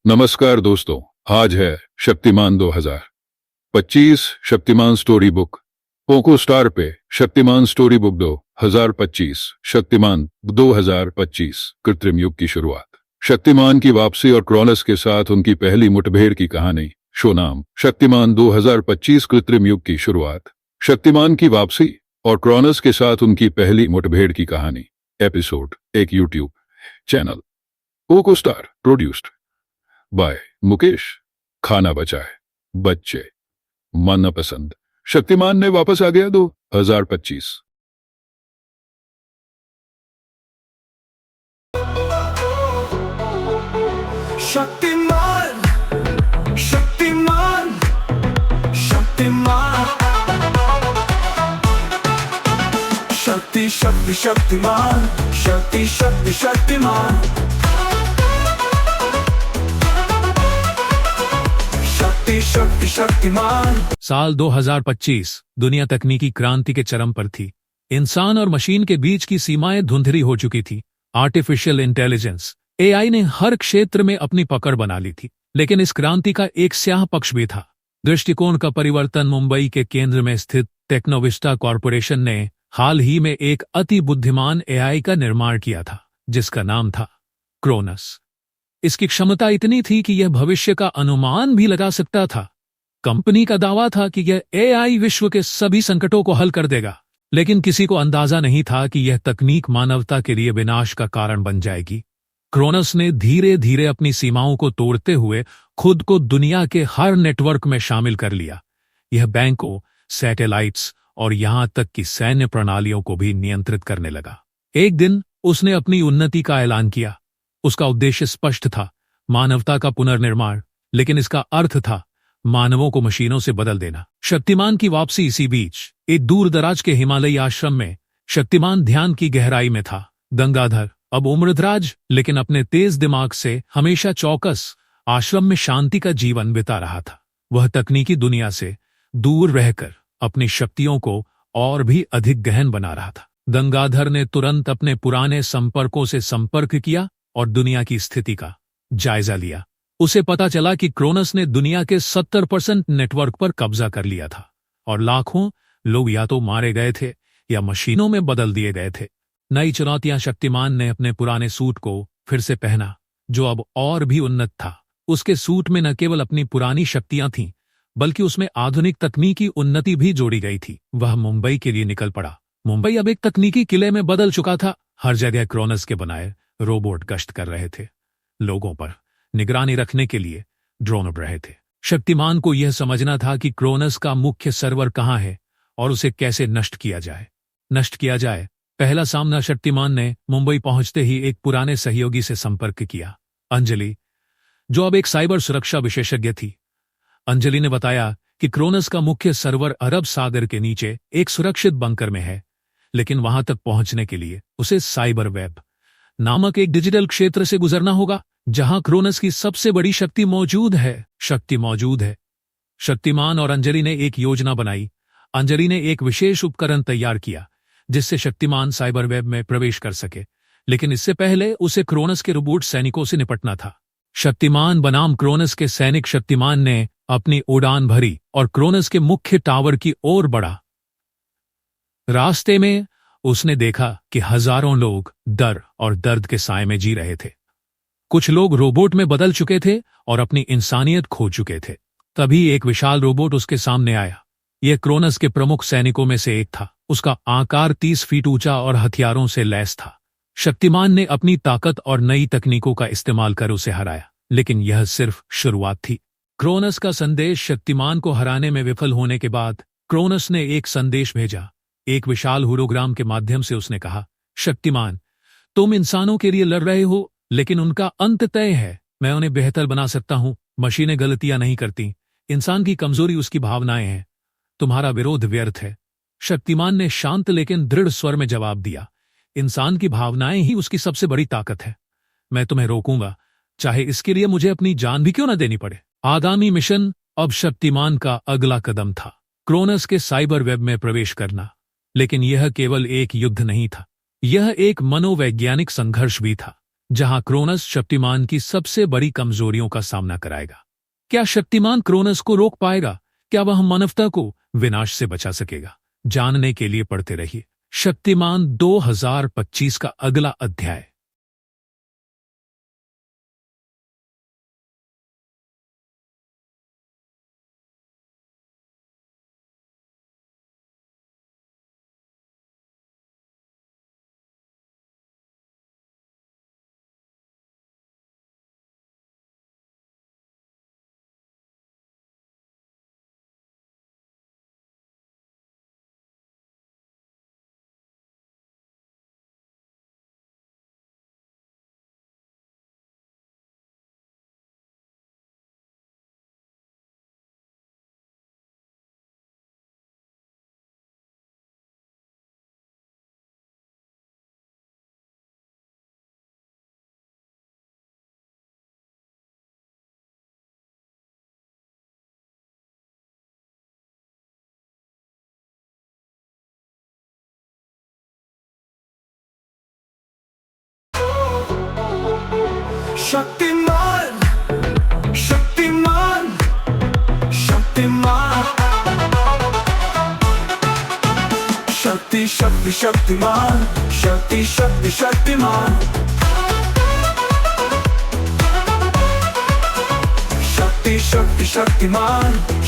नमस्कार दोस्तों, आज है Shaktimaan 2025 Shaktimaan story book. Poco star पे शक्तिमान स्टोरी बुक 2025 शक्तिमान 2025 कृत्रिम युग की शुरुआत, शक्तिमान की वापसी और क्रोनस के साथ उनकी पहली मुठभेड़ की कहानी। शो नाम शक्तिमान 2025 कृत्रिम युग की शुरुआत, शक्तिमान की वापसी और क्रोनस के साथ उनकी पहली मुठभेड़ की कहानी। एपिसोड एक YouTube channel Poco star produced by Mukesh. खाना बचाए बच्चे मनपसंद। शक्तिमान ने वापस आ गया 2025। शक्तिमान शक्तिमान शक्तिमान शक्ति शक्ति शक्तिमान शक्ति शक्ति शक्तिमान शक्ति शक्ति शक्तिमान। साल 2025 दुनिया तकनीकी क्रांति के चरम पर थी। इंसान और मशीन के बीच की सीमाएं धुंधली हो चुकी थी। आर्टिफिशियल इंटेलिजेंस एआई ने हर क्षेत्र में अपनी पकड़ बना ली थी। लेकिन इस क्रांति का एक स्याह पक्ष भी था। दृष्टिकोण का परिवर्तन। मुंबई के केंद्र में स्थित टेक्नोविस्टा कॉरपोरेशन ने हाल ही में एक अति बुद्धिमान एआई का निर्माण किया था, जिसका नाम था क्रोनस। इसकी क्षमता इतनी थी कि यह भविष्य का अनुमान भी लगा सकता था। कंपनी का दावा था कि यह एआई विश्व के सभी संकटों को हल कर देगा, लेकिन किसी को अंदाजा नहीं था कि यह तकनीक मानवता के लिए विनाश का कारण बन जाएगी। क्रोनस ने धीरे धीरे अपनी सीमाओं को तोड़ते हुए खुद को दुनिया के हर नेटवर्क में शामिल कर लिया। यह बैंकों, सैटेलाइट्स और यहां तक कि सैन्य प्रणालियों को भी नियंत्रित करने लगा। एक दिन उसने अपनी उन्नति का ऐलान किया। उसका उद्देश्य स्पष्ट था, मानवता का पुनर्निर्माण, लेकिन इसका अर्थ था मानवों को मशीनों से बदल देना। शक्तिमान की वापसी। इसी बीच एक दूर दराज के हिमालयी आश्रम में शक्तिमान ध्यान की गहराई में था। गंगाधर, अब उम्रदराज लेकिन अपने तेज दिमाग से हमेशा चौकस, आश्रम में शांति का जीवन बिता रहा था। वह तकनीकी दुनिया से दूर रहकर अपनी शक्तियों को और भी अधिक गहन बना रहा था। गंगाधर ने तुरंत अपने पुराने संपर्कों से संपर्क किया और दुनिया की स्थिति का जायजा लिया। उसे पता चला कि क्रोनस ने दुनिया के 70% नेटवर्क पर कब्जा कर लिया था और लाखों लोग या तो मारे गए थे या मशीनों में बदल दिए गए थे। नई चुनौतियां। शक्तिमान ने अपने पुराने सूट को फिर से पहना, जो अब और भी उन्नत था। उसके सूट में न केवल अपनी पुरानी शक्तियां थीं, बल्कि उसमें आधुनिक तकनीकी उन्नति भी जोड़ी गई थी। वह मुंबई के लिए निकल पड़ा। मुंबई अब एक तकनीकी किले में बदल चुका था। हर जगह क्रोनस के बनाए रोबोट गश्त कर रहे थे। लोगों पर निगरानी रखने के लिए ड्रोन उड़ रहे थे। शक्तिमान को यह समझना था कि क्रोनस का मुख्य सर्वर कहां है और उसे कैसे नष्ट किया जाए। पहला सामना। शक्तिमान ने मुंबई पहुंचते ही एक पुराने सहयोगी से संपर्क किया, अंजलि, जो अब एक साइबर सुरक्षा विशेषज्ञ थी। अंजलि ने बताया कि क्रोनस का मुख्य सर्वर अरब सागर के नीचे एक सुरक्षित बंकर में है, लेकिन वहां तक पहुंचने के लिए उसे साइबर वेब नामक एक डिजिटल क्षेत्र से गुजरना होगा, जहां क्रोनस की सबसे बड़ी शक्ति मौजूद है। शक्तिमान और अंजलि ने एक योजना बनाई। अंजलि ने एक विशेष उपकरण तैयार किया जिससे शक्तिमान साइबर वेब में प्रवेश कर सके, लेकिन इससे पहले उसे क्रोनस के रोबोट सैनिकों से निपटना था। शक्तिमान बनाम क्रोनस के सैनिक। शक्तिमान ने अपनी उड़ान भरी और क्रोनस के मुख्य टावर की ओर बढ़ा। रास्ते में उसने देखा कि हजारों लोग डर और दर्द के साए में जी रहे थे। कुछ लोग रोबोट में बदल चुके थे और अपनी इंसानियत खो चुके थे। तभी एक विशाल रोबोट उसके सामने आया। यह क्रोनस के प्रमुख सैनिकों में से एक था। उसका आकार 30 फीट ऊंचा और हथियारों से लैस था। शक्तिमान ने अपनी ताकत और नई तकनीकों का इस्तेमाल कर उसे हराया, लेकिन यह सिर्फ शुरुआत थी। क्रोनस का संदेश। शक्तिमान को हराने में विफल होने के बाद क्रोनस ने एक संदेश भेजा। एक विशाल होलोग्राम के माध्यम से उसने कहा, शक्तिमान, तुम इंसानों के लिए लड़ रहे हो, लेकिन उनका अंत तय है। मैं उन्हें बेहतर बना सकता हूं। मशीनें गलतियां नहीं करती। इंसान की कमजोरी उसकी भावनाएं हैं। तुम्हारा विरोध व्यर्थ है। शक्तिमान ने शांत लेकिन दृढ़ स्वर में जवाब दिया, इंसान की भावनाएं ही उसकी सबसे बड़ी ताकत है। मैं तुम्हें रोकूंगा, चाहे इसके लिए मुझे अपनी जान भी क्यों न देनी पड़े। आगामी मिशन। अब शक्तिमान का अगला कदम था क्रोनस के साइबर वेब में प्रवेश करना। लेकिन यह केवल एक युद्ध नहीं था, यह एक मनोवैज्ञानिक संघर्ष भी था। जहां क्रोनस शक्तिमान की सबसे बड़ी कमजोरियों का सामना कराएगा। क्या शक्तिमान क्रोनस को रोक पाएगा? क्या वह मानवता को विनाश से बचा सकेगा? जानने के लिए पढ़ते रहिए शक्तिमान 2025 का अगला अध्याय। शक्तिमान शक्तिमान शक्तिमान शक्ति शक्ति शक्तिमान शक्ति शक्ति शक्तिमान शक्ति शक्ति शक्तिमान